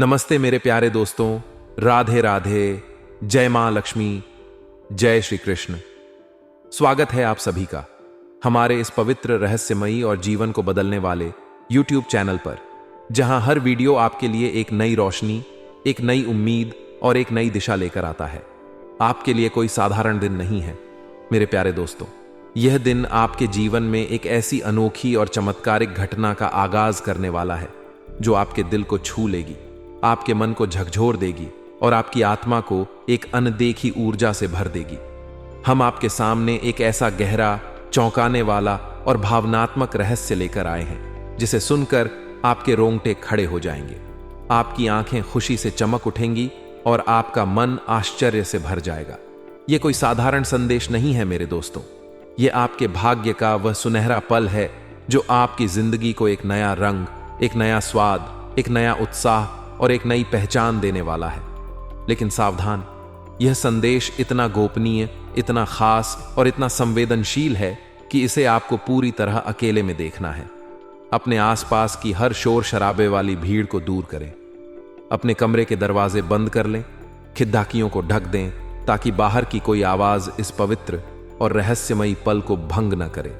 नमस्ते मेरे प्यारे दोस्तों, राधे राधे, जय मां लक्ष्मी, जय श्री कृष्ण। स्वागत है आप सभी का हमारे इस पवित्र रहस्यमयी और जीवन को बदलने वाले YouTube चैनल पर, जहां हर वीडियो आपके लिए एक नई रोशनी, एक नई उम्मीद और एक नई दिशा लेकर आता है। आपके लिए कोई साधारण दिन नहीं है मेरे प्यारे दोस्तों। यह दिन आपके जीवन में एक ऐसी अनोखी और चमत्कारिक घटना का आगाज करने वाला है जो आपके दिल को छू लेगी, आपके मन को झकझोर देगी और आपकी आत्मा को एक अनदेखी ऊर्जा से भर देगी। हम आपके सामने एक ऐसा गहरा, चौंकाने वाला और भावनात्मक रहस्य लेकर आए हैं जिसे सुनकर आपके रोंगटे खड़े हो जाएंगे, आपकी आंखें खुशी से चमक उठेंगी और आपका मन आश्चर्य से भर जाएगा। यह कोई साधारण संदेश नहीं है मेरे दोस्तों, यह आपके भाग्य का वह सुनहरा पल है जो आपकी जिंदगी को एक नया रंग, एक नया स्वाद, एक नया उत्साह और एक नई पहचान देने वाला है। लेकिन सावधान, यह संदेश इतना गोपनीय, इतना खास और इतना संवेदनशील है कि इसे आपको पूरी तरह अकेले में देखना है। अपने आसपास की हर शोर शराबे वाली भीड़ को दूर करें, अपने कमरे के दरवाजे बंद कर लें, खिड़कियों को ढक दें ताकि बाहर की कोई आवाज इस पवित्र और रहस्यमयी पल को भंग न करे।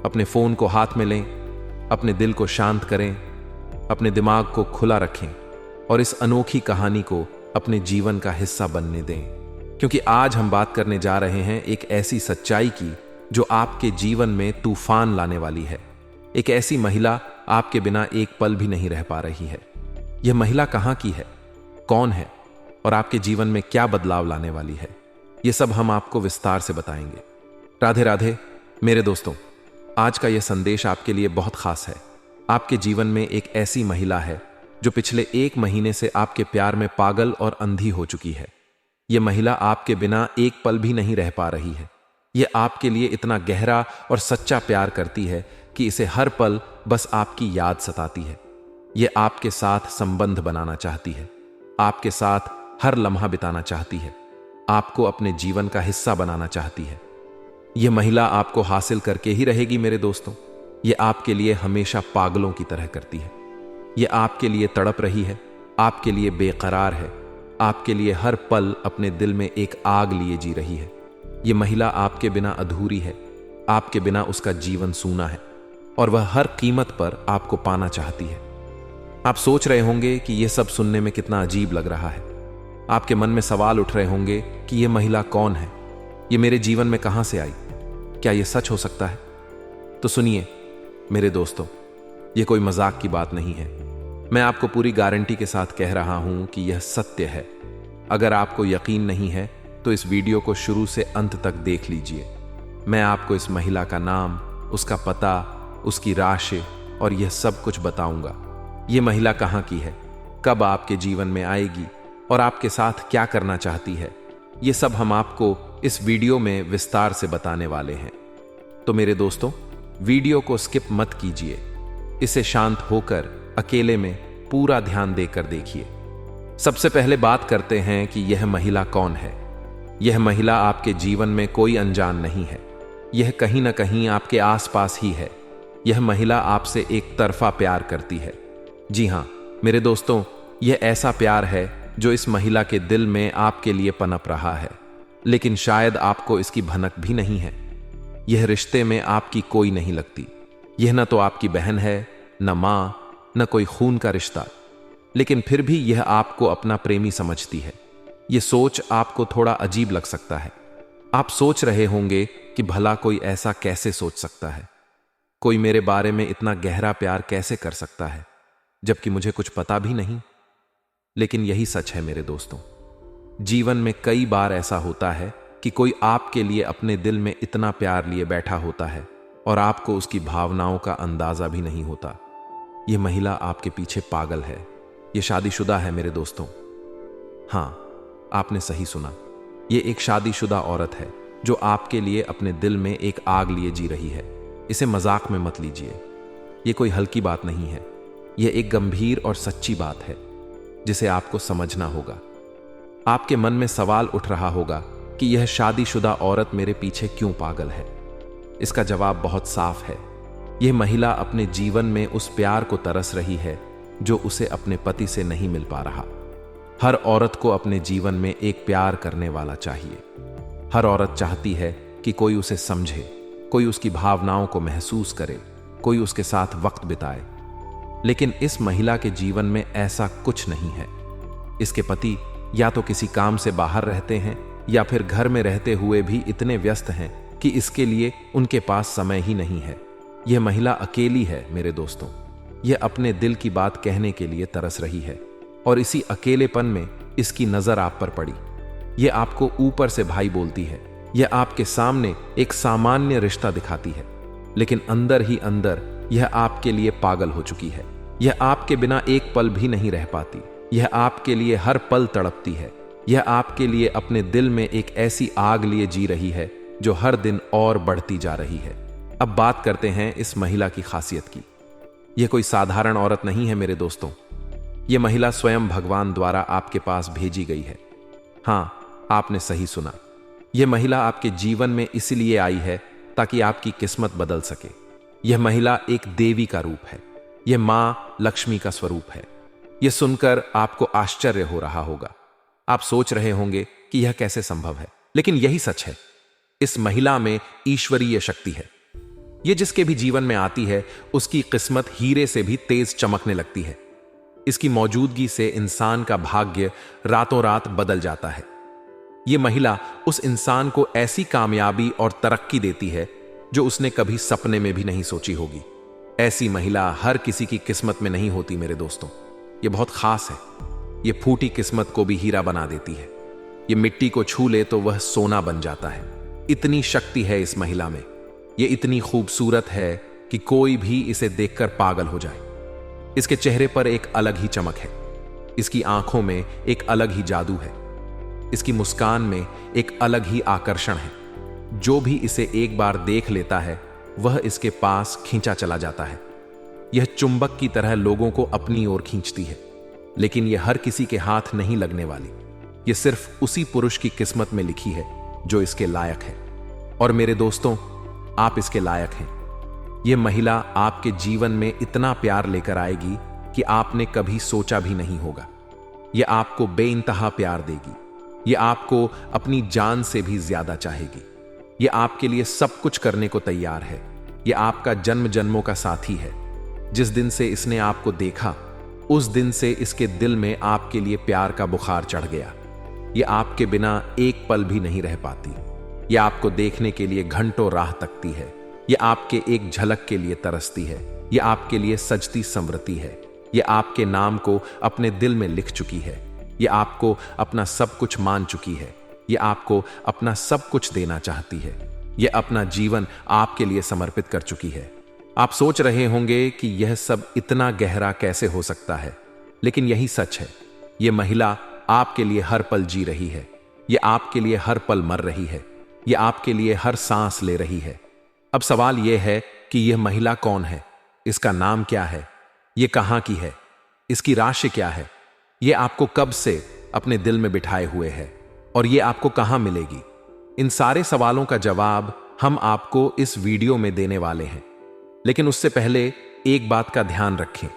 अपने फोन को हाथ में लें, अपने दिल को शांत करें, अपने दिमाग को खुला रखें और इस अनोखी कहानी को अपने जीवन का हिस्सा बनने दें, क्योंकि आज हम बात करने जा रहे हैं एक ऐसी सच्चाई की जो आपके जीवन में तूफान लाने वाली है। एक ऐसी महिला आपके बिना एक पल भी नहीं रह पा रही है। यह महिला कहां की है, कौन है और आपके जीवन में क्या बदलाव लाने वाली है, यह सब हम आपको विस्तार से बताएंगे। राधे राधे मेरे दोस्तों, आज का यह संदेश आपके लिए बहुत खास है। आपके जीवन में एक ऐसी महिला है जो पिछले 1 महीने से आपके प्यार में पागल और अंधी हो चुकी है। यह महिला आपके बिना एक पल भी नहीं रह पा रही है। यह आपके लिए इतना गहरा और सच्चा प्यार करती है कि इसे हर पल बस आपकी याद सताती है। यह आपके साथ संबंध बनाना चाहती है, आपके साथ हर लम्हा बिताना चाहती है, आपको अपने जीवन का हिस्सा बनाना चाहती है। यह महिला आपको हासिल करके ही रहेगी मेरे दोस्तों। यह आपके लिए हमेशा पागलों की तरह करती है। यह आपके लिए तड़प रही है, आपके लिए बेकरार है, आपके लिए हर पल अपने दिल में एक आग लिए जी रही है। यह महिला आपके बिना अधूरी है, आपके बिना उसका जीवन सूना है और वह हर कीमत पर आपको पाना चाहती है। आप सोच रहे होंगे कि यह सब सुनने में कितना अजीब लग रहा है। आपके मन में सवाल उठ रहे होंगे कि यह महिला कौन है, यह मेरे जीवन में कहां से आई, क्या यह सच हो सकता है? तो सुनिए मेरे दोस्तों, यह कोई मजाक की बात नहीं है। मैं आपको पूरी गारंटी के साथ कह रहा हूं कि यह सत्य है। अगर आपको यकीन नहीं है तो इस वीडियो को शुरू से अंत तक देख लीजिए। मैं आपको इस महिला का नाम, उसका पता, उसकी राशि और यह सब कुछ बताऊंगा। यह महिला कहां की है, कब आपके जीवन में आएगी और आपके साथ क्या करना चाहती है, यह सब हम आपको इस वीडियो में विस्तार से बताने वाले हैं। तो मेरे दोस्तों, वीडियो को स्किप मत कीजिए, इसे शांत होकर अकेले में पूरा ध्यान देकर देखिए। सबसे पहले बात करते हैं कि यह महिला कौन है। यह महिला आपके जीवन में कोई अनजान नहीं है, यह कहीं ना कहीं आपके आसपास ही है। यह महिला आपसे एक तरफा प्यार करती है। जी हां मेरे दोस्तों, यह ऐसा प्यार है जो इस महिला के दिल में आपके लिए पनप रहा है, लेकिन शायद आपको इसकी भनक भी नहीं है। यह रिश्ते में आपकी कोई नहीं लगती। यह न तो आपकी बहन है, न मां, न कोई खून का रिश्ता, लेकिन फिर भी यह आपको अपना प्रेमी समझती है। यह सोच आपको थोड़ा अजीब लग सकता है। आप सोच रहे होंगे कि भला कोई ऐसा कैसे सोच सकता है, कोई मेरे बारे में इतना गहरा प्यार कैसे कर सकता है, जबकि मुझे कुछ पता भी नहीं। लेकिन यही सच है मेरे दोस्तों। जीवन में कई बार ऐसा होता है कि कोई आपके लिए अपने दिल में इतना प्यार लिए बैठा होता है और आपको उसकी भावनाओं का अंदाजा भी नहीं होता। यह महिला आपके पीछे पागल है। यह शादीशुदा है मेरे दोस्तों। हां, आपने सही सुना। यह एक शादीशुदा औरत है जो आपके लिए अपने दिल में एक आग लिए जी रही है। इसे मजाक में मत लीजिए। यह कोई हल्की बात नहीं है, यह एक गंभीर और सच्ची बात है जिसे आपको समझना होगा। आपके मन में सवाल उठ रहा होगा कि यह शादीशुदा औरत मेरे पीछे क्यों पागल है। इसका जवाब बहुत साफ है। यह महिला अपने जीवन में उस प्यार को तरस रही है जो उसे अपने पति से नहीं मिल पा रहा। हर औरत को अपने जीवन में एक प्यार करने वाला चाहिए। हर औरत चाहती है कि कोई उसे समझे, कोई उसकी भावनाओं को महसूस करे, कोई उसके साथ वक्त बिताए। लेकिन इस महिला के जीवन में ऐसा कुछ नहीं है। इसके पति या तो किसी काम से बाहर रहते हैं या फिर घर में रहते हुए भी इतने व्यस्त हैं कि इसके लिए उनके पास समय ही नहीं है। यह महिला अकेली है मेरे दोस्तों। यह अपने दिल की बात कहने के लिए तरस रही है और इसी अकेलेपन में इसकी नजर आप पर पड़ी। यह आपको ऊपर से भाई बोलती है, यह आपके सामने एक सामान्य रिश्ता दिखाती है, लेकिन अंदर ही अंदर यह आपके लिए पागल हो चुकी है। यह आपके बिना एक पल भी नहीं रह पाती। यह आपके लिए हर पल तड़पती है। यह आपके लिए अपने दिल में एक ऐसी आग लिए जी रही है जो हर दिन और बढ़ती जा रही है। अब बात करते हैं इस महिला की खासियत की। यह कोई साधारण औरत नहीं है मेरे दोस्तों। यह महिला स्वयं भगवान द्वारा आपके पास भेजी गई है। हाँ, आपने सही सुना। यह महिला आपके जीवन में इसलिए आई है ताकि आपकी किस्मत बदल सके। यह महिला एक देवी का रूप है। यह मां लक्ष्मी का स्वरूप है। यह सुनकर आपको आश्चर्य हो रहा होगा। आप सोच रहे होंगे कि यह कैसे संभव है, लेकिन यही सच है। इस महिला में ईश्वरीय शक्ति है। यह जिसके भी जीवन में आती है उसकी किस्मत हीरे से भी तेज चमकने लगती है। इसकी मौजूदगी से इंसान का भाग्य रातों रात बदल जाता है। यह महिला उस इंसान को ऐसी कामयाबी और तरक्की देती है जो उसने कभी सपने में भी नहीं सोची होगी। ऐसी महिला हर किसी की किस्मत में नहीं होती मेरे दोस्तों। यह बहुत खास है। यह फूटी किस्मत को भी हीरा बना देती है। यह मिट्टी को छू ले तो वह सोना बन जाता है। इतनी शक्ति है इस महिला में। यह इतनी खूबसूरत है कि कोई भी इसे देखकर पागल हो जाए। इसके चेहरे पर एक अलग ही चमक है। इसकी आंखों में एक अलग ही जादू है। इसकी मुस्कान में एक अलग ही आकर्षण है। जो भी इसे एक बार देख लेता है वह इसके पास खींचा चला जाता है। यह चुंबक की तरह लोगों को अपनी ओर खींचती है, लेकिन यह हर किसी के हाथ नहीं लगने वाली। यह सिर्फ उसी पुरुष की किस्मत में लिखी है जो इसके लायक है। और मेरे दोस्तों, आप इसके लायक हैं। यह महिला आपके जीवन में इतना प्यार लेकर आएगी कि आपने कभी सोचा भी नहीं होगा। यह आपको बेइंतहा प्यार देगी। यह आपको अपनी जान से भी ज्यादा चाहेगी। यह आपके लिए सब कुछ करने को तैयार है। यह आपका जन्म जन्मों का साथी है। जिस दिन से इसने आपको देखा उस दिन से इसके दिल में आपके लिए प्यार का बुखार चढ़ गया। यह आपके बिना एक पल भी नहीं रह पाती। यह आपको देखने के लिए घंटों राह तकती है। यह आपके एक झलक के लिए तरसती है। यह आपके लिए सजती संवरती है। यह आपके नाम को अपने दिल में लिख चुकी है। यह आपको अपना सब कुछ मान चुकी है। यह आपको अपना सब कुछ देना चाहती है। यह अपना जीवन आपके लिए समर्पित कर चुकी है। आप सोच रहे होंगे कि यह सब इतना गहरा कैसे हो सकता है, लेकिन यही सच है। यह महिला आपके लिए हर पल जी रही है। यह आपके लिए हर पल मर रही है। यह आपके लिए हर सांस ले रही है। अब सवाल यह है कि यह महिला कौन है, इसका नाम क्या है, यह कहां की है, इसकी राशि क्या है, यह आपको कब से अपने दिल में बिठाए हुए है और यह आपको कहां मिलेगी। इन सारे सवालों का जवाब हम आपको इस वीडियो में देने वाले हैं। लेकिन उससे पहले एक बात का ध्यान रखें।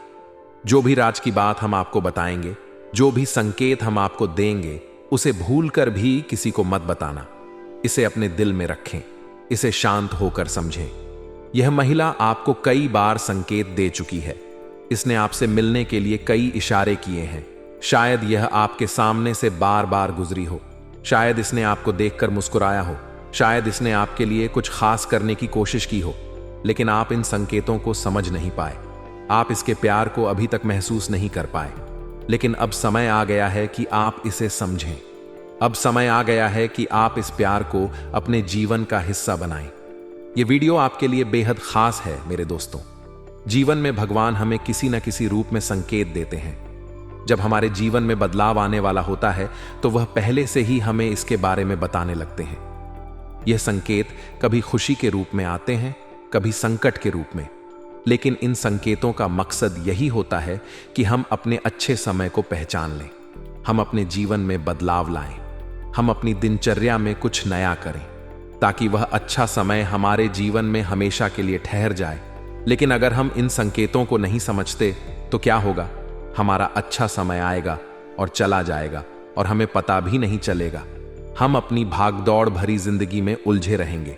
जो भी राज की बात हम आपको बताएंगे, जो भी संकेत हम आपको देंगे, उसे भूलकर भी किसी को मत बताना। इसे अपने दिल में रखें। इसे शांत होकर समझें। यह महिला आपको कई बार संकेत दे चुकी है। इसने आपसे मिलने के लिए कई इशारे किए हैं। शायद यह आपके सामने से बार बार गुजरी हो। शायद इसने आपको देखकर मुस्कुराया हो। शायद इसने आपके लिए कुछ खास करने की कोशिश की हो, लेकिन आप इन संकेतों को समझ नहीं पाए। आप इसके प्यार को अभी तक महसूस नहीं कर पाए। लेकिन अब समय आ गया है कि आप इसे समझें। अब समय आ गया है कि आप इस प्यार को अपने जीवन का हिस्सा बनाएं। यह वीडियो आपके लिए बेहद खास है मेरे दोस्तों। जीवन में भगवान हमें किसी न किसी रूप में संकेत देते हैं। जब हमारे जीवन में बदलाव आने वाला होता है तो वह पहले से ही हमें इसके बारे में बताने लगते हैं। यह संकेत कभी खुशी के रूप में आते हैं, कभी संकट के रूप में, लेकिन इन संकेतों का मकसद यही होता है कि हम अपने अच्छे समय को पहचान लें, हम अपने जीवन में बदलाव लाएं, हम अपनी दिनचर्या में कुछ नया करें, ताकि वह अच्छा समय हमारे जीवन में हमेशा के लिए ठहर जाए। लेकिन अगर हम इन संकेतों को नहीं समझते तो क्या होगा? हमारा अच्छा समय आएगा और चला जाएगा और हमें पता भी नहीं चलेगा। हम अपनी भागदौड़ भरी जिंदगी में उलझे रहेंगे,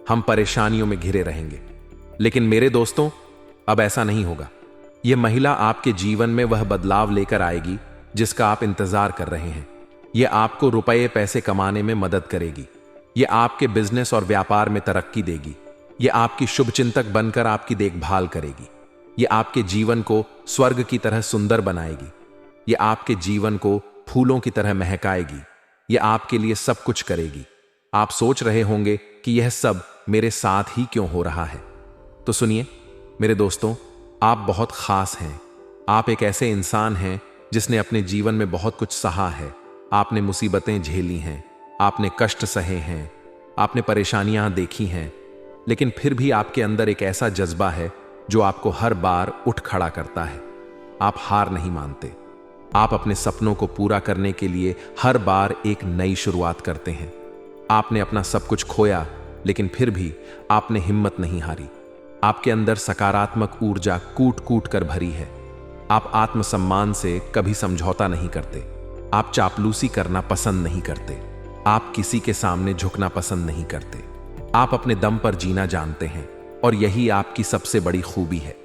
हम परेशानियों में घिरे रहेंगे। लेकिन मेरे दोस्तों, अब ऐसा नहीं होगा। यह महिला आपके जीवन में वह बदलाव लेकर आएगी जिसका आप इंतजार कर रहे हैं। यह आपको रुपये पैसे कमाने में मदद करेगी। यह आपके बिजनेस और व्यापार में तरक्की देगी। यह आपकी शुभचिंतक बनकर आपकी देखभाल करेगी। यह आपके जीवन को स्वर्ग की तरह सुंदर बनाएगी। यह आपके जीवन को फूलों की तरह महकाएगी। यह आपके लिए सब कुछ करेगी। आप सोच रहे होंगे कि यह सब मेरे साथ ही क्यों हो रहा है। तो सुनिए मेरे दोस्तों, आप बहुत खास हैं। आप एक ऐसे इंसान हैं जिसने अपने जीवन में बहुत कुछ सहा है। आपने मुसीबतें झेली हैं, आपने कष्ट सहे हैं, आपने परेशानियां देखी हैं, लेकिन फिर भी आपके अंदर एक ऐसा जज्बा है जो आपको हर बार उठ खड़ा करता है। आप हार नहीं मानते। आप अपने सपनों को पूरा करने के लिए हर बार एक नई शुरुआत करते हैं। आपने अपना सब कुछ खोया, लेकिन फिर भी आपने हिम्मत नहीं हारी। आपके अंदर सकारात्मक ऊर्जा कूट कूट कर भरी है। आप आत्मसम्मान से कभी समझौता नहीं करते। आप चापलूसी करना पसंद नहीं करते। आप किसी के सामने झुकना पसंद नहीं करते। आप अपने दम पर जीना जानते हैं और यही आपकी सबसे बड़ी खूबी है।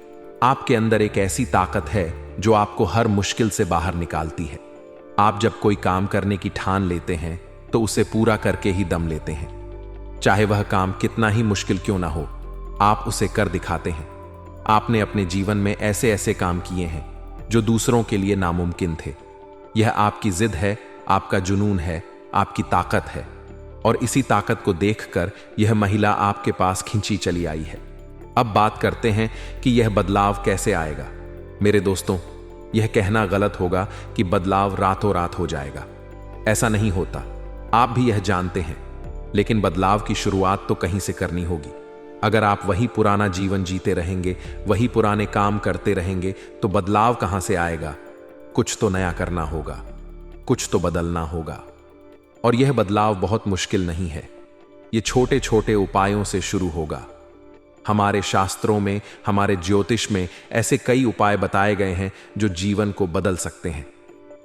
आपके अंदर एक ऐसी ताकत है जो आपको हर मुश्किल से बाहर निकालती है। आप जब कोई काम करने की ठान लेते हैं तो उसे पूरा करके ही दम लेते हैं। चाहे वह काम कितना ही मुश्किल क्यों ना हो, आप उसे कर दिखाते हैं। आपने अपने जीवन में ऐसे ऐसे काम किए हैं जो दूसरों के लिए नामुमकिन थे। यह आपकी जिद है, आपका जुनून है, आपकी ताकत है। और इसी ताकत को देखकर यह महिला आपके पास खींची चली आई है। अब बात करते हैं कि यह बदलाव कैसे आएगा। मेरे दोस्तों, यह कहना गलत होगा कि बदलाव रातों रात हो जाएगा। ऐसा नहीं होता, आप भी यह जानते हैं। लेकिन बदलाव की शुरुआत तो कहीं से करनी होगी। अगर आप वही पुराना जीवन जीते रहेंगे, वही पुराने काम करते रहेंगे, तो बदलाव कहां से आएगा। कुछ तो नया करना होगा, कुछ तो बदलना होगा। और यह बदलाव बहुत मुश्किल नहीं है। यह छोटे छोटे उपायों से शुरू होगा। हमारे शास्त्रों में, हमारे ज्योतिष में ऐसे कई उपाय बताए गए हैं जो जीवन को बदल सकते हैं।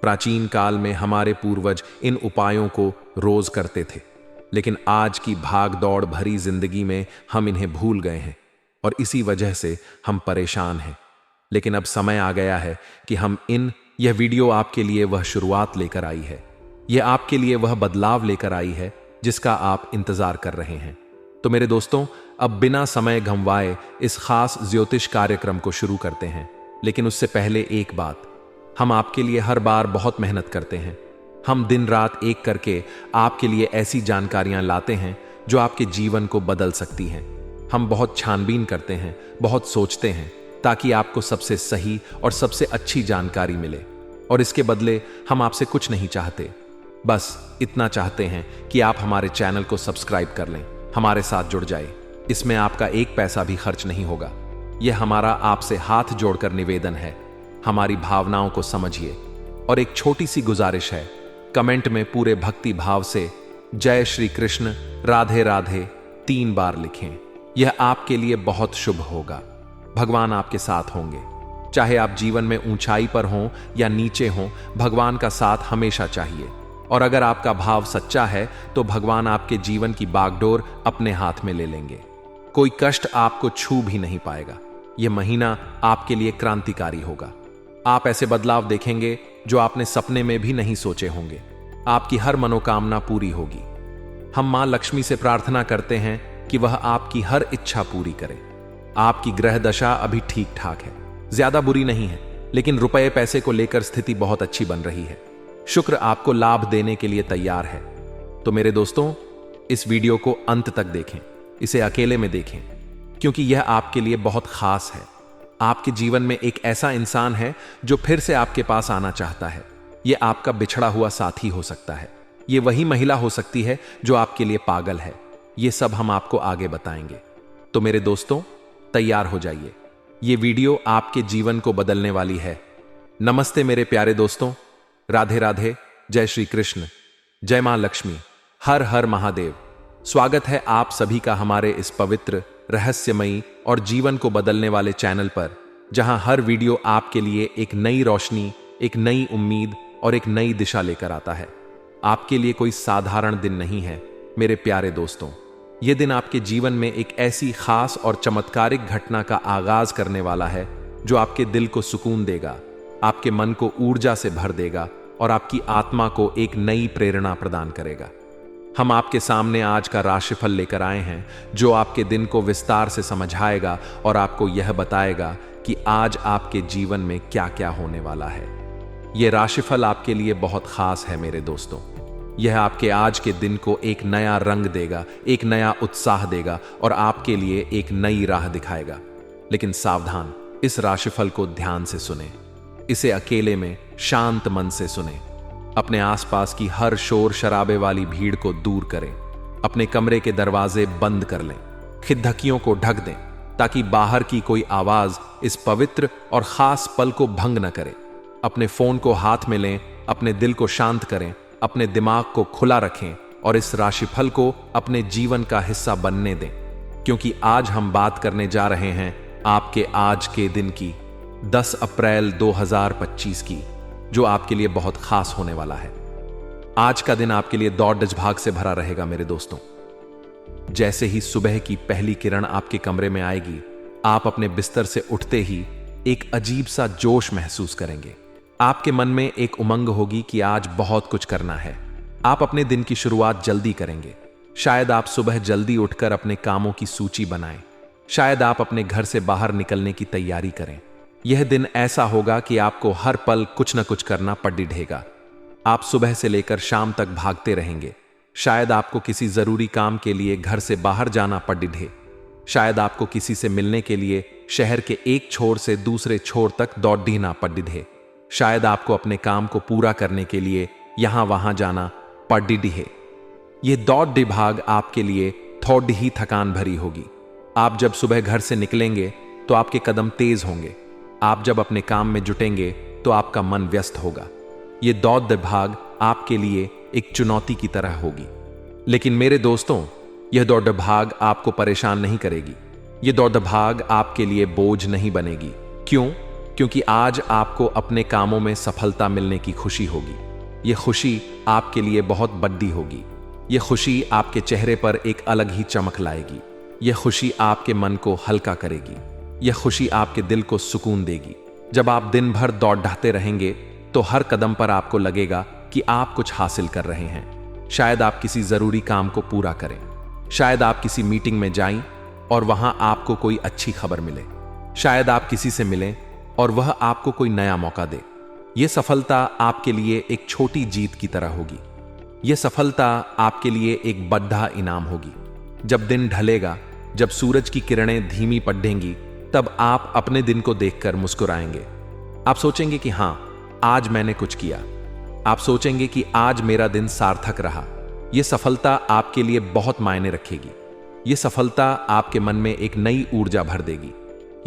प्राचीन काल में हमारे पूर्वज इन उपायों को रोज करते थे, लेकिन आज की भाग दौड़ भरी जिंदगी में हम इन्हें भूल गए हैं और इसी वजह से हम परेशान हैं। लेकिन अब समय आ गया है कि यह वीडियो आपके लिए वह शुरुआत लेकर आई है। यह आपके लिए वह बदलाव लेकर आई है जिसका आप इंतजार कर रहे हैं। तो मेरे दोस्तों, अब बिना समय गंवाए इस खास ज्योतिष कार्यक्रम को शुरू करते हैं। लेकिन उससे पहले एक बात, हम आपके लिए हर बार बहुत मेहनत करते हैं। हम दिन रात एक करके आपके लिए ऐसी जानकारियां लाते हैं जो आपके जीवन को बदल सकती हैं। हम बहुत छानबीन करते हैं, बहुत सोचते हैं, ताकि आपको सबसे सही और सबसे अच्छी जानकारी मिले। और इसके बदले हम आपसे कुछ नहीं चाहते, बस इतना चाहते हैं कि आप हमारे चैनल को सब्सक्राइब कर लें, हमारे साथ जुड़ जाए। इसमें आपका एक पैसा भी खर्च नहीं होगा। यह हमारा आपसे हाथ जोड़कर निवेदन है। हमारी भावनाओं को समझिए और एक छोटी सी गुजारिश है, कमेंट में पूरे भक्ति भाव से जय श्री कृष्ण, राधे राधे 3 बार लिखें। यह आपके लिए बहुत शुभ होगा। भगवान आपके साथ होंगे। चाहे आप जीवन में ऊंचाई पर हों या नीचे हों, भगवान का साथ हमेशा चाहिए। और अगर आपका भाव सच्चा है तो भगवान आपके जीवन की बागडोर अपने हाथ में ले लेंगे। कोई कष्ट आपको छू भी नहीं पाएगा। यह महीना आपके लिए क्रांतिकारी होगा। आप ऐसे बदलाव देखेंगे जो आपने सपने में भी नहीं सोचे होंगे। आपकी हर मनोकामना पूरी होगी। हम मां लक्ष्मी से प्रार्थना करते हैं कि वह आपकी हर इच्छा पूरी करे। आपकी ग्रह दशा अभी ठीक ठाक है, ज्यादा बुरी नहीं है, लेकिन रुपए पैसे को लेकर स्थिति बहुत अच्छी बन रही है। शुक्र आपको लाभ देने के लिए तैयार है। तो मेरे दोस्तों, इस वीडियो को अंत तक देखें, इसे अकेले में देखें, क्योंकि यह आपके लिए बहुत खास है। आपके जीवन में एक ऐसा इंसान है जो फिर से आपके पास आना चाहता है। यह आपका बिछड़ा हुआ साथी हो सकता है। यह वही महिला हो सकती है जो आपके लिए पागल है। यह सब हम आपको आगे बताएंगे। तो मेरे दोस्तों, तैयार हो जाइए। यह वीडियो आपके जीवन को बदलने वाली है। नमस्ते मेरे प्यारे दोस्तों, राधे राधे, जय श्री कृष्ण, जय मां लक्ष्मी, हर हर महादेव। स्वागत है आप सभी का हमारे इस पवित्र, रहस्यमयी और जीवन को बदलने वाले चैनल पर, जहां हर वीडियो आपके लिए एक नई रोशनी, एक नई उम्मीद और एक नई दिशा लेकर आता है। आपके लिए कोई साधारण दिन नहीं है मेरे प्यारे दोस्तों। यह दिन आपके जीवन में एक ऐसी खास और चमत्कारिक घटना का आगाज करने वाला है जो आपके दिल को सुकून देगा, आपके मन को ऊर्जा से भर देगा और आपकी आत्मा को एक नई प्रेरणा प्रदान करेगा। हम आपके सामने आज का राशिफल लेकर आए हैं जो आपके दिन को विस्तार से समझाएगा और आपको यह बताएगा कि आज आपके जीवन में क्या क्या होने वाला है। यह राशिफल आपके लिए बहुत खास है मेरे दोस्तों। यह आपके आज के दिन को एक नया रंग देगा, एक नया उत्साह देगा और आपके लिए एक नई राह दिखाएगा। लेकिन सावधान, इस राशिफल को ध्यान से सुने, इसे अकेले में शांत मन से सुने। अपने आसपास की हर शोर शराबे वाली भीड़ को दूर करें, अपने कमरे के दरवाजे बंद कर लें, खिड़कियों को ढक दें ताकि बाहर की कोई आवाज इस पवित्र और खास पल को भंग न करे। अपने फोन को हाथ में लें, अपने दिल को शांत करें, अपने दिमाग को खुला रखें और इस राशिफल को अपने जीवन का हिस्सा बनने दें, क्योंकि आज हम बात करने जा रहे हैं आपके आज के दिन की, 10 अप्रैल 2025 की, जो आपके लिए बहुत खास होने वाला है। आज का दिन आपके लिए दौड़ भाग से भरा रहेगा मेरे दोस्तों। जैसे ही सुबह की पहली किरण आपके कमरे में आएगी, आप अपने बिस्तर से उठते ही एक अजीब सा जोश महसूस करेंगे। आपके मन में एक उमंग होगी कि आज बहुत कुछ करना है। आप अपने दिन की शुरुआत जल्दी करेंगे। शायद आप सुबह जल्दी उठकर अपने कामों की सूची बनाएं। शायद आप अपने घर से बाहर निकलने की तैयारी करें। यह दिन ऐसा होगा कि आपको हर पल कुछ न कुछ करना पड़ेगा। आप सुबह से लेकर शाम तक भागते रहेंगे। शायद आपको किसी जरूरी काम के लिए घर से बाहर जाना पड़े। शायद आपको किसी से मिलने के लिए शहर के एक छोर से दूसरे छोर तक दौड़ना पड़े। शायद आपको अपने काम को पूरा करने के लिए यहां वहां जाना पड़े। यह दौड़ भाग आपके लिए थोड़ी ही थकान भरी होगी। आप जब सुबह घर से निकलेंगे तो आपके कदम तेज होंगे। आप जब अपने काम में जुटेंगे तो आपका मन व्यस्त होगा। यह दौड़ भाग आपके लिए एक चुनौती की तरह होगी। लेकिन मेरे दोस्तों, यह दौड़ भाग आपको परेशान नहीं करेगी। यह दौड़ भाग आपके लिए बोझ नहीं बनेगी। क्यों? क्योंकि आज आपको अपने कामों में सफलता मिलने की खुशी होगी। यह खुशी आपके लिए बहुत बड़ी होगी। यह खुशी आपके चेहरे पर एक अलग ही चमक लाएगी। यह खुशी आपके मन को हल्का करेगी। यह खुशी आपके दिल को सुकून देगी। जब आप दिन भर दौड़ते रहेंगे तो हर कदम पर आपको लगेगा कि आप कुछ हासिल कर रहे हैं। शायद आप किसी जरूरी काम को पूरा करें। शायद आप किसी मीटिंग में जाएं और वहां आपको कोई अच्छी खबर मिले। शायद आप किसी से मिलें और वह आपको कोई नया मौका दे। यह सफलता आपके लिए एक छोटी जीत की तरह होगी। यह सफलता आपके लिए एक बड़ा इनाम होगी। जब दिन ढलेगा, जब सूरज की किरणें धीमी पड़ेंगी, तब आप अपने दिन को देखकर मुस्कुराएंगे। आप सोचेंगे कि हां, आज मैंने कुछ किया। आप सोचेंगे कि आज मेरा दिन सार्थक रहा। यह सफलता आपके लिए बहुत मायने रखेगी। यह सफलता आपके मन में एक नई ऊर्जा भर देगी।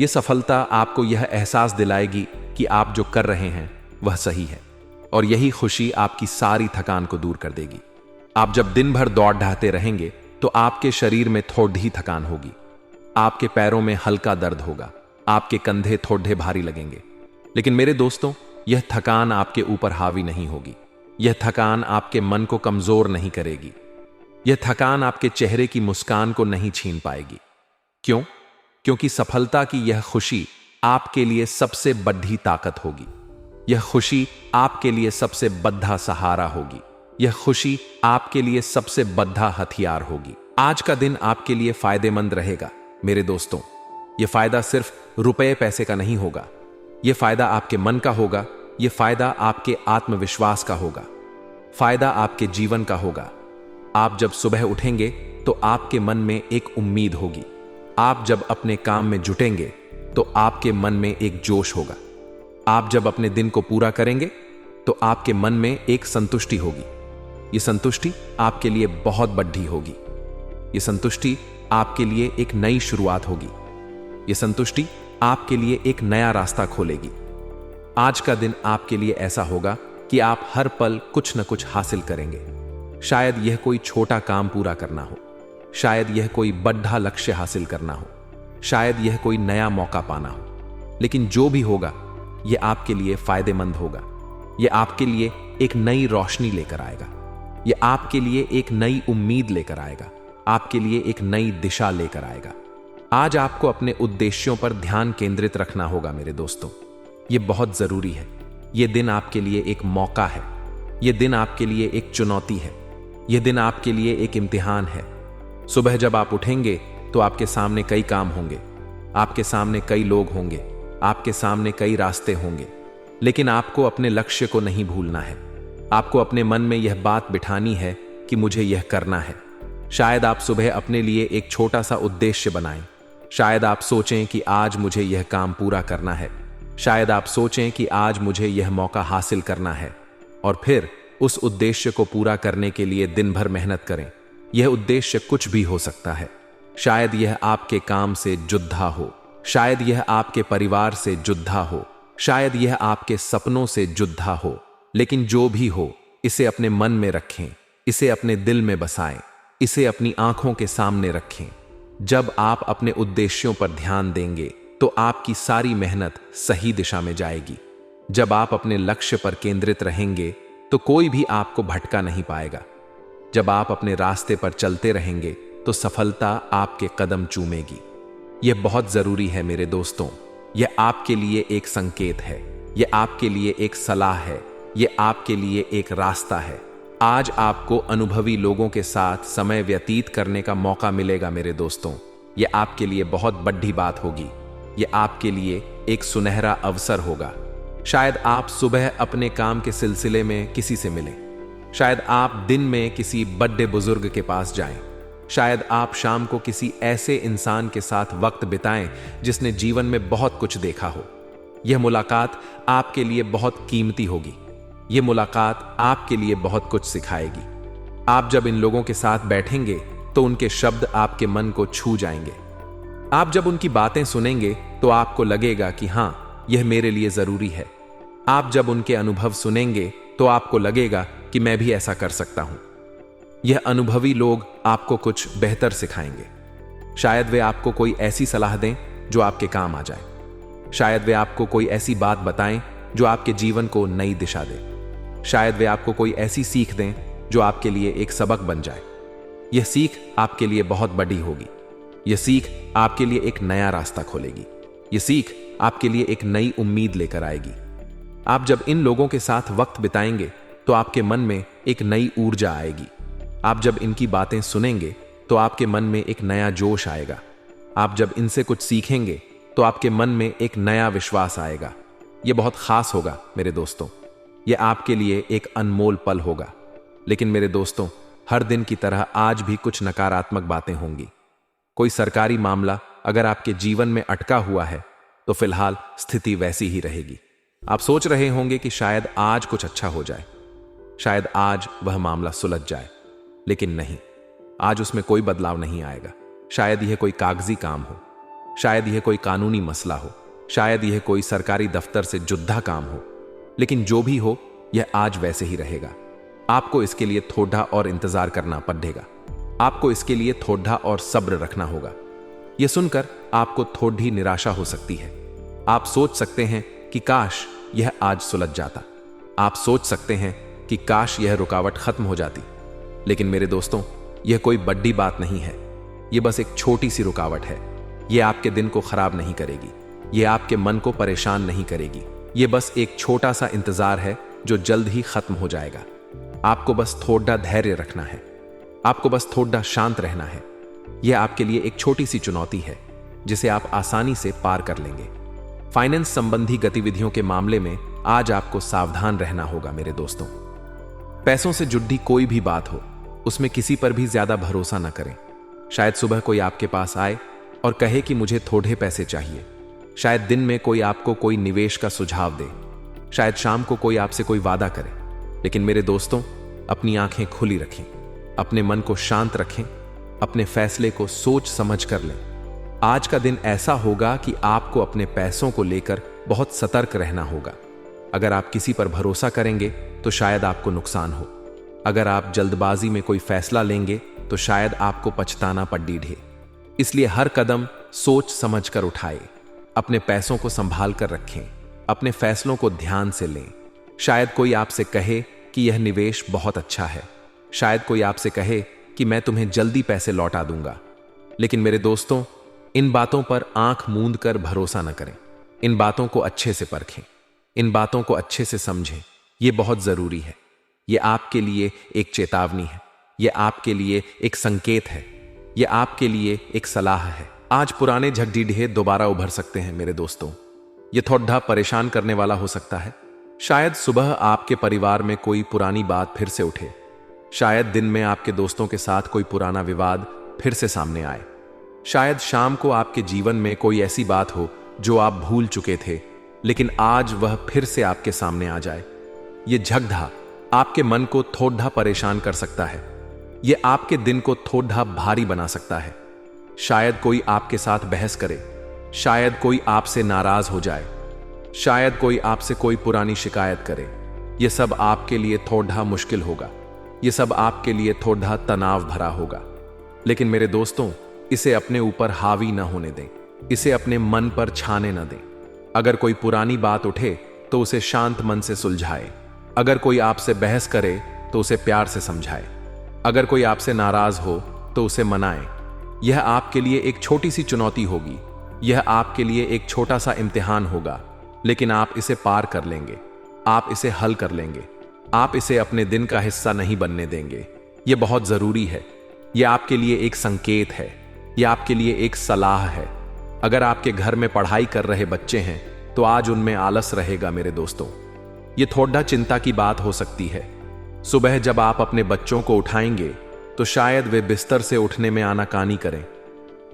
यह सफलता आपको यह एहसास दिलाएगी कि आप जो कर रहे हैं वह सही है, और यही खुशी आपकी सारी थकान को दूर कर देगी। आप जब दिन भर दौड़ते रहेंगे तो आपके शरीर में थोड़ी थकान होगी। आपके पैरों में हल्का दर्द होगा। आपके कंधे थोड़े भारी लगेंगे। लेकिन मेरे दोस्तों, यह थकान आपके ऊपर हावी नहीं होगी। यह थकान आपके मन को कमजोर नहीं करेगी। यह थकान आपके चेहरे की मुस्कान को नहीं छीन पाएगी। क्यों? क्योंकि सफलता की यह खुशी आपके लिए सबसे बड़ी ताकत होगी। यह खुशी आपके लिए सबसे बड़ा सहारा होगी। यह खुशी आपके लिए सबसे बड़ा हथियार होगी। आज का दिन आपके लिए फायदेमंद रहेगा मेरे दोस्तों। यह फायदा सिर्फ रुपए पैसे का नहीं होगा। यह फायदा आपके मन का होगा। यह फायदा आपके आत्मविश्वास का होगा। फायदा आपके जीवन का होगा। आप जब सुबह उठेंगे तो आपके मन में एक उम्मीद होगी। आप जब अपने काम में जुटेंगे तो आपके मन में एक जोश होगा। आप जब अपने दिन को पूरा करेंगे तो आपके मन में एक संतुष्टि होगी। यह संतुष्टि आपके लिए बहुत बड़ी होगी। यह संतुष्टि आपके लिए एक नई शुरुआत होगी। यह संतुष्टि आपके लिए एक नया रास्ता खोलेगी। आज का दिन आपके लिए ऐसा होगा कि आप हर पल कुछ न कुछ हासिल करेंगे। शायद यह कोई छोटा काम पूरा करना हो। शायद यह कोई बड़ा लक्ष्य हासिल करना हो। शायद यह कोई नया मौका पाना हो। लेकिन जो भी होगा ये आपके लिए फायदेमंद होगा। ये आपके लिए एक नई रोशनी लेकर आएगा। ये आपके लिए एक नई उम्मीद लेकर आएगा, आपके लिए एक नई दिशा लेकर आएगा। आज आपको अपने उद्देश्यों पर ध्यान केंद्रित रखना होगा मेरे दोस्तों। ये बहुत जरूरी है। ये दिन आपके लिए एक मौका है। ये दिन आपके लिए एक चुनौती है। ये दिन आपके लिए एक इम्तिहान है। सुबह जब आप उठेंगे तो आपके सामने कई काम होंगे, आपके सामने कई लोग होंगे, आपके सामने कई रास्ते होंगे, लेकिन आपको अपने लक्ष्य को नहीं भूलना है। आपको अपने मन में यह बात बिठानी है कि मुझे यह करना है। शायद आप सुबह अपने लिए एक छोटा सा उद्देश्य बनाएं। शायद आप सोचें कि आज मुझे यह काम पूरा करना है। शायद आप सोचें कि आज मुझे यह मौका हासिल करना है, और फिर उस उद्देश्य को पूरा करने के लिए दिन भर मेहनत करें। यह उद्देश्य कुछ भी हो सकता है। शायद यह आपके काम से जुड़ा हो, शायद यह आपके परिवार से जुड़ा हो, शायद यह आपके सपनों से जुड़ा हो, लेकिन जो भी हो इसे अपने मन में रखें, इसे अपने दिल में बसाएं, इसे अपनी आंखों के सामने रखें। जब आप अपने उद्देश्यों पर ध्यान देंगे तो आपकी सारी मेहनत सही दिशा में जाएगी। जब आप अपने लक्ष्य पर केंद्रित रहेंगे तो कोई भी आपको भटका नहीं पाएगा। जब आप अपने रास्ते पर चलते रहेंगे तो सफलता आपके कदम चूमेगी। यह बहुत जरूरी है मेरे दोस्तों। यह आपके लिए एक संकेत है, यह आपके लिए एक सलाह है, यह आपके लिए एक रास्ता है। आज आपको अनुभवी लोगों के साथ समय व्यतीत करने का मौका मिलेगा मेरे दोस्तों। यह आपके लिए बहुत बड़ी बात होगी। यह आपके लिए एक सुनहरा अवसर होगा। शायद आप सुबह अपने काम के सिलसिले में किसी से मिलें, शायद आप दिन में किसी बड़े बुजुर्ग के पास जाएं, शायद आप शाम को किसी ऐसे इंसान के साथ वक्त बिताएं जिसने जीवन में बहुत कुछ देखा हो। यह मुलाकात आपके लिए बहुत कीमती होगी। यह मुलाकात आपके लिए बहुत कुछ सिखाएगी। आप जब इन लोगों के साथ बैठेंगे तो उनके शब्द आपके मन को छू जाएंगे। आप जब उनकी बातें सुनेंगे तो आपको लगेगा कि हां, यह मेरे लिए जरूरी है। आप जब उनके अनुभव सुनेंगे तो आपको लगेगा कि मैं भी ऐसा कर सकता हूं। यह अनुभवी लोग आपको कुछ बेहतर सिखाएंगे। शायद वे आपको कोई ऐसी सलाह दें जो आपके काम आ जाए। शायद वे आपको कोई ऐसी बात बताएं जो आपके जीवन को नई दिशा दे। शायद वे आपको कोई ऐसी सीख दें जो आपके लिए एक सबक बन जाए। यह सीख आपके लिए बहुत बड़ी होगी। यह सीख आपके लिए एक नया रास्ता खोलेगी। यह सीख आपके लिए एक नई उम्मीद लेकर आएगी। आप जब इन लोगों के साथ वक्त बिताएंगे तो आपके मन में एक नई ऊर्जा आएगी। आप जब इनकी बातें सुनेंगे तो आपके मन में एक नया जोश आएगा। आप जब इनसे कुछ सीखेंगे तो आपके मन में एक नया विश्वास आएगा। यह बहुत खास होगा मेरे दोस्तों। यह आपके लिए एक अनमोल पल होगा। लेकिन मेरे दोस्तों, हर दिन की तरह आज भी कुछ नकारात्मक बातें होंगी। कोई सरकारी मामला अगर आपके जीवन में अटका हुआ है तो फिलहाल स्थिति वैसी ही रहेगी। आप सोच रहे होंगे कि शायद आज कुछ अच्छा हो जाए, शायद आज वह मामला सुलझ जाए, लेकिन नहीं, आज उसमें कोई बदलाव नहीं आएगा। शायद यह कोई कागजी काम हो, शायद यह कोई कानूनी मसला हो, शायद यह कोई सरकारी दफ्तर से जुड़ा काम हो, लेकिन जो भी हो यह आज वैसे ही रहेगा। आपको इसके लिए थोड़ा और इंतजार करना पड़ेगा। आपको इसके लिए थोड़ा और सब्र रखना होगा। यह सुनकर आपको थोड़ी निराशा हो सकती है। आप सोच सकते हैं कि काश यह आज सुलझ जाता। आप सोच सकते हैं कि काश यह रुकावट खत्म हो जाती। लेकिन मेरे दोस्तों, यह कोई बड़ी बात नहीं है। यह बस एक छोटी सी रुकावट है। यह आपके दिन को खराब नहीं करेगी। यह आपके मन को परेशान नहीं करेगी। यह बस एक छोटा सा इंतजार है जो जल्द ही खत्म हो जाएगा। आपको बस थोड़ा धैर्य रखना है। आपको बस थोड़ा शांत रहना है। यह आपके लिए एक छोटी सी चुनौती है जिसे आप आसानी से पार कर लेंगे। फाइनेंस संबंधी गतिविधियों के मामले में आज आपको सावधान रहना होगा मेरे दोस्तों। पैसों से जुड़ी कोई भी बात हो, उसमें किसी पर भी ज्यादा भरोसा न करें। शायद सुबह कोई आपके पास आए और कहे कि मुझे थोड़े पैसे चाहिए। शायद दिन में कोई आपको कोई निवेश का सुझाव दे। शायद शाम को कोई आपसे कोई वादा करे। लेकिन मेरे दोस्तों, अपनी आंखें खुली रखें, अपने मन को शांत रखें, अपने फैसले को सोच समझ कर लें। आज का दिन ऐसा होगा कि आपको अपने पैसों को लेकर बहुत सतर्क रहना होगा। अगर आप किसी पर भरोसा करेंगे तो शायद आपको नुकसान हो। अगर आप जल्दबाजी में कोई फैसला लेंगे तो शायद आपको पछताना पड़े। इसलिए हर कदम सोच समझ कर उठाए। अपने पैसों को संभाल कर रखें, अपने फैसलों को ध्यान से लें। शायद कोई आपसे कहे कि यह निवेश बहुत अच्छा है, शायद कोई आपसे कहे कि मैं तुम्हें जल्दी पैसे लौटा दूंगा, लेकिन मेरे दोस्तों, इन बातों पर आंख मूंद कर भरोसा न करें। इन बातों को अच्छे से परखें, इन बातों को अच्छे से समझें। यह बहुत जरूरी है। यह आपके लिए एक चेतावनी है, यह आपके लिए एक संकेत है, यह आपके लिए एक सलाह है। आज पुराने झगड़ीढे दोबारा उभर सकते हैं मेरे दोस्तों। यह थोड़ा परेशान करने वाला हो सकता है। शायद सुबह आपके परिवार में कोई पुरानी बात फिर से उठे, शायद दिन में आपके दोस्तों के साथ कोई पुराना विवाद फिर से सामने आए, शायद शाम को आपके जीवन में कोई ऐसी बात हो जो आप भूल चुके थे, लेकिन आज वह फिर से आपके सामने आ जाए। यह झगड़ा आपके मन को थोड़ा परेशान कर सकता है, यह आपके दिन को थोड़ा भारी बना सकता है। शायद कोई आपके साथ बहस करे, शायद कोई आपसे नाराज हो जाए, शायद कोई आपसे कोई पुरानी शिकायत करे। यह सब आपके लिए थोड़ा मुश्किल होगा, यह सब आपके लिए थोड़ा तनाव भरा होगा, लेकिन मेरे दोस्तों, इसे अपने ऊपर हावी न होने दें, इसे अपने मन पर छाने न दें। अगर कोई पुरानी बात उठे तो उसे शांत मन से सुलझाए। अगर कोई आपसे बहस करे तो उसे प्यार से समझाए। अगर कोई आपसे नाराज हो तो उसे मनाए। यह आपके लिए एक छोटी सी चुनौती होगी, यह आपके लिए एक छोटा सा इम्तिहान होगा, लेकिन आप इसे पार कर लेंगे, आप इसे हल कर लेंगे, आप इसे अपने दिन का हिस्सा नहीं बनने देंगे। यह बहुत जरूरी है। यह आपके लिए एक संकेत है, यह आपके लिए एक सलाह है। अगर आपके घर में पढ़ाई कर रहे बच्चे हैं तो आज उनमें आलस रहेगा मेरे दोस्तों। यह थोड़ा चिंता की बात हो सकती है। सुबह जब आप अपने बच्चों को उठाएंगे तो शायद वे बिस्तर से उठने में आनाकानी करें,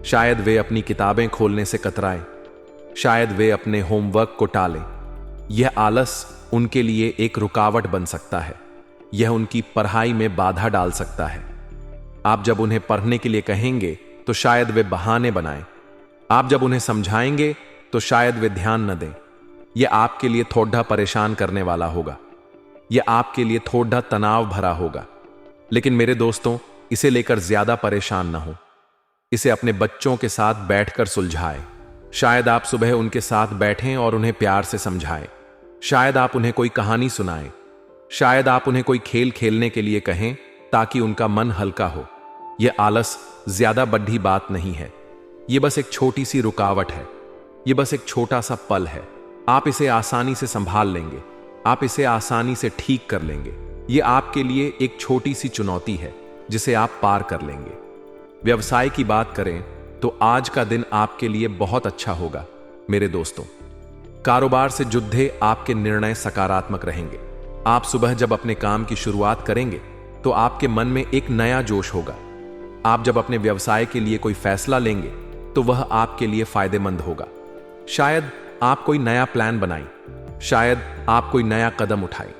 शायद वे अपनी किताबें खोलने से कतराएं, शायद वे अपने होमवर्क को टालें। यह आलस उनके लिए एक रुकावट बन सकता है, यह उनकी पढ़ाई में बाधा डाल सकता है। आप जब उन्हें पढ़ने के लिए कहेंगे तो शायद वे बहाने बनाएं, आप जब उन्हें समझाएंगे तो शायद वे ध्यान न दें। यह आपके लिए थोड़ा परेशान करने वाला होगा, यह आपके लिए थोड़ा तनाव भरा होगा, लेकिन मेरे दोस्तों, इसे लेकर ज्यादा परेशान न हो। इसे अपने बच्चों के साथ बैठकर सुलझाएं। शायद आप सुबह उनके साथ बैठें और उन्हें प्यार से समझाएं। शायद आप उन्हें कोई कहानी सुनाएं, शायद आप उन्हें कोई खेल खेलने के लिए कहें ताकि उनका मन हल्का हो। यह आलस ज्यादा बड़ी बात नहीं है, यह बस एक छोटी सी रुकावट है, यह बस एक छोटा सा पल है। आप इसे आसानी से संभाल लेंगे, आप इसे आसानी से ठीक कर लेंगे। यह आपके लिए एक छोटी सी चुनौती है जिसे आप पार कर लेंगे। व्यवसाय की बात करें तो आज का दिन आपके लिए बहुत अच्छा होगा मेरे दोस्तों। कारोबार से जुड़े आपके निर्णय सकारात्मक रहेंगे। आप सुबह जब अपने काम की शुरुआत करेंगे तो आपके मन में एक नया जोश होगा। आप जब अपने व्यवसाय के लिए कोई फैसला लेंगे तो वह आपके लिए फायदेमंद होगा। शायद आप कोई नया प्लान बनाएं, शायद आप कोई नया कदम उठाएं,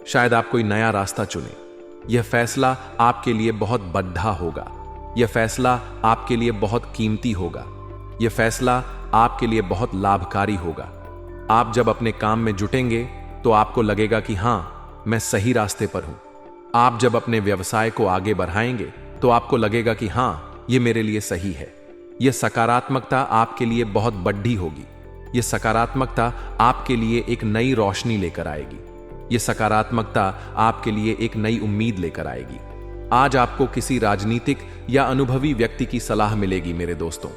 शायद आप कोई नया रास्ता चुनें। यह फैसला आपके लिए बहुत बड़ा होगा, यह फैसला आपके लिए बहुत कीमती होगा, यह फैसला आपके लिए बहुत लाभकारी होगा। आप जब अपने काम में जुटेंगे तो आपको लगेगा कि हां, मैं सही रास्ते पर हूं। आप जब अपने व्यवसाय को आगे बढ़ाएंगे तो आपको लगेगा कि हां, यह मेरे लिए सही है। यह सकारात्मकता आपके लिए बहुत बड़ी होगी। यह सकारात्मकता आपके लिए एक नई रोशनी लेकर आएगी। यह सकारात्मकता आपके लिए एक नई उम्मीद लेकर आएगी। आज आपको किसी राजनीतिक या अनुभवी व्यक्ति की सलाह मिलेगी मेरे दोस्तों।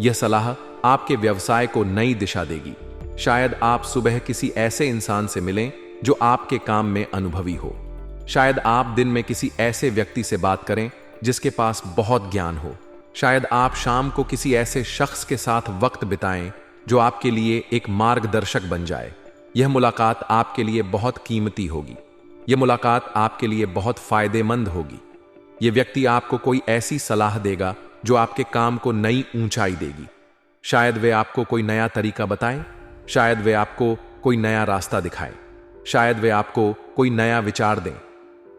यह सलाह आपके व्यवसाय को नई दिशा देगी। शायद आप सुबह किसी ऐसे इंसान से मिलें जो आपके काम में अनुभवी हो। शायद आप दिन में किसी ऐसे व्यक्ति से बात करें जिसके पास बहुत ज्ञान हो। शायद आप शाम को किसी ऐसे शख्स के साथ वक्त बिताएं जो आपके लिए एक मार्गदर्शक बन जाए। यह मुलाकात आपके लिए बहुत कीमती होगी। यह मुलाकात आपके लिए बहुत फायदेमंद होगी। यह व्यक्ति आपको कोई ऐसी सलाह देगा जो आपके काम को नई ऊंचाई देगी। शायद वे आपको कोई नया तरीका बताएं, शायद वे आपको कोई नया रास्ता दिखाएं, शायद वे आपको कोई नया विचार दें।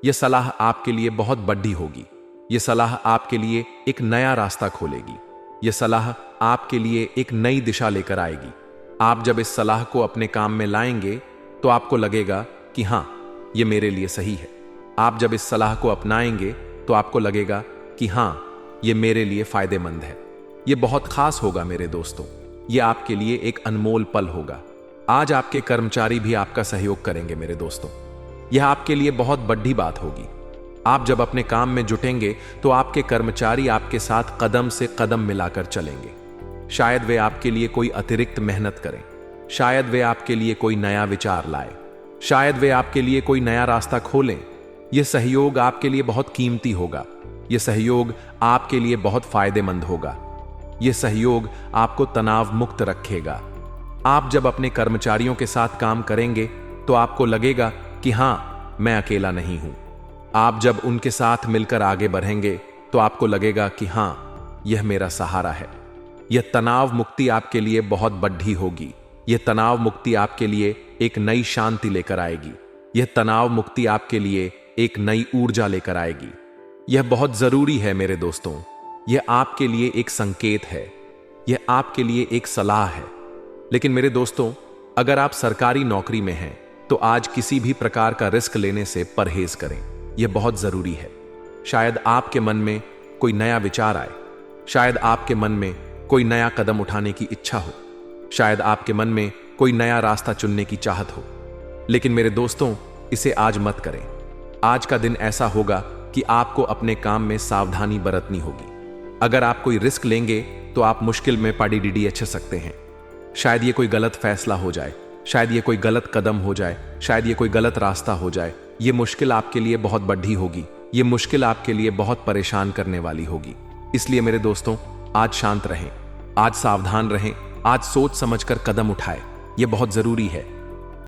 यह सलाह आपके लिए बहुत बड़ी होगी। यह सलाह आपके लिए एक नया रास्ता खोलेगी। यह सलाह आपके लिए एक नई दिशा लेकर आएगी। आप जब इस सलाह को अपने काम में लाएंगे तो आपको लगेगा कि हां, यह मेरे लिए सही है। आप जब इस सलाह को अपनाएंगे तो आपको लगेगा कि हां, यह मेरे लिए फायदेमंद है। यह बहुत खास होगा मेरे दोस्तों। ये आपके लिए एक अनमोल पल होगा। आज आपके कर्मचारी भी आपका सहयोग करेंगे मेरे दोस्तों। यह आपके लिए बहुत बड़ी बात होगी। आप जब अपने काम में जुटेंगे तो आपके कर्मचारी आपके साथ कदम से कदम मिलाकर चलेंगे। शायद वे आपके लिए कोई अतिरिक्त मेहनत करें, शायद वे आपके लिए कोई नया विचार लाए, शायद वे आपके लिए कोई नया रास्ता खोलें। यह सहयोग आपके लिए बहुत कीमती होगा। यह सहयोग आपके लिए बहुत फायदेमंद होगा। यह सहयोग आपको तनाव मुक्त रखेगा। आप जब अपने कर्मचारियों के साथ काम करेंगे तो आपको लगेगा कि हां, मैं अकेला नहीं हूं। आप जब उनके साथ मिलकर आगे बढ़ेंगे तो आपको लगेगा कि हां, यह मेरा सहारा है। यह तनाव मुक्ति आपके लिए बहुत बड़ी होगी। यह तनाव मुक्ति आपके लिए एक नई शांति लेकर आएगी। यह तनाव मुक्ति आपके लिए एक नई ऊर्जा लेकर आएगी। यह बहुत जरूरी है मेरे दोस्तों। यह आपके लिए एक संकेत है, यह आपके लिए एक सलाह है। लेकिन मेरे दोस्तों, अगर आप सरकारी नौकरी में हैं तो आज किसी भी प्रकार का रिस्क लेने से परहेज करें। यह बहुत जरूरी है। शायद आपके मन में कोई नया विचार आए, शायद आपके मन में कोई नया कदम उठाने की इच्छा हो, शायद आपके मन में कोई नया रास्ता चुनने की चाहत हो। लेकिन मेरे दोस्तों, इसे आज मत करें। आज का दिन ऐसा होगा कि आपको अपने काम में सावधानी बरतनी होगी। अगर आप कोई रिस्क लेंगे तो आप मुश्किल में पड़ी सकते हैं। शायद ये कोई गलत फैसला हो जाए, शायद ये कोई गलत कदम हो जाए, शायद ये कोई गलत रास्ता हो जाए। ये मुश्किल आपके लिए बहुत बड़ी होगी। ये मुश्किल आपके लिए बहुत परेशान करने वाली होगी। इसलिए मेरे दोस्तों, आज शांत रहें, आज सावधान रहें, आज सोच समझकर कदम उठाएं। यह बहुत जरूरी है।